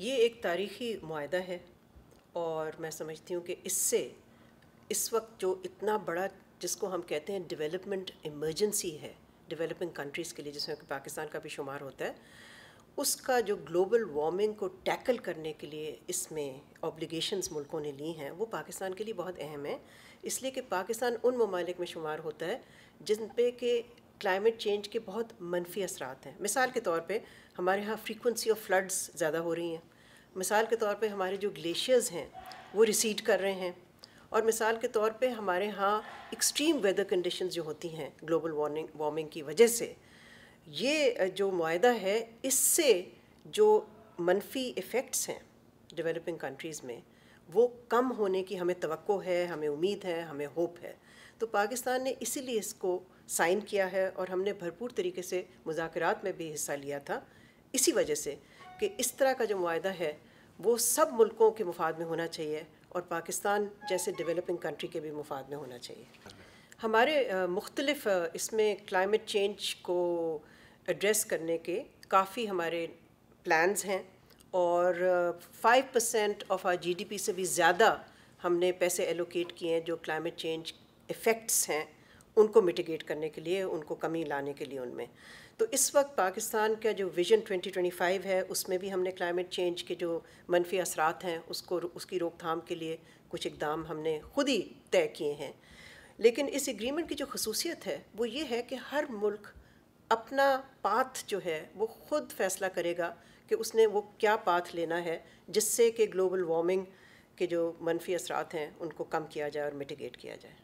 ये एक तारीख़ी मुआहदा है और मैं समझती हूँ कि इससे इस वक्त जो इतना बड़ा जिसको हम कहते हैं डेवलपमेंट इमरजेंसी है डेवलपिंग कंट्रीज़ के लिए, जिसमें कि पाकिस्तान का भी शुमार होता है, उसका जो ग्लोबल वार्मिंग को टैकल करने के लिए इसमें ऑब्लिगेशंस मुल्कों ने ली हैं, वो पाकिस्तान के लिए बहुत अहम है। इसलिए कि पाकिस्तान उन ममालिक में शुमार होता है जिन पे कि क्लाइमेट चेंज के बहुत मनफी असरात हैं। मिसाल के तौर पे हमारे यहाँ फ्रीक्वेंसी ऑफ फ्लड्स ज़्यादा हो रही हैं। मिसाल के तौर पे हमारे जो ग्लेशियर्स हैं वो रिसीड कर रहे हैं। और मिसाल के तौर पे हमारे यहाँ एक्सट्रीम वेदर कंडीशंस जो होती हैं ग्लोबल वार्मिंग की वजह से, ये जो मुआहदा है इससे जो मनफी इफ़ेक्ट्स हैं डेवलपिंग कंट्रीज़ में वो कम होने की हमें तवक्को है, हमें उम्मीद है, हमें होप है। तो पाकिस्तान ने इसीलिए इसको साइन किया है और हमने भरपूर तरीके से मुज़ाकरात में भी हिस्सा लिया था, इसी वजह से कि इस तरह का जो मुआहदा है वो सब मुल्कों के मुफाद में होना चाहिए और पाकिस्तान जैसे डेवलपिंग कंट्री के भी मुफाद में होना चाहिए। हमारे मुख्तलिफ इसमें क्लाइमेट चेंज को एड्रेस करने के काफ़ी हमारे प्लान्स हैं और 5% ऑफ आवर GDP से भी ज़्यादा हमने पैसे एलोकेट किए हैं जो क्लाइमेट चेंज इफ़ेक्ट्स हैं उनको मिटिगेट करने के लिए, उनको कमी लाने के लिए उनमें। तो इस वक्त पाकिस्तान का जो विज़न 2025 है उसमें भी हमने क्लाइमेट चेंज के जो मनफी असरात हैं उसकी रोकथाम के लिए कुछ इक़दाम हमने ख़ुद ही तय किए हैं। लेकिन इस एग्रीमेंट की जो खसूसियत है वो ये है कि हर मुल्क अपना पाथ जो है वो ख़ुद फ़ैसला करेगा कि उसने वो क्या पाथ लेना है जिससे कि ग्लोबल वार्मिंग के जो मनफी असरात हैं उनको कम किया जाए और मिटिगेट किया जाए।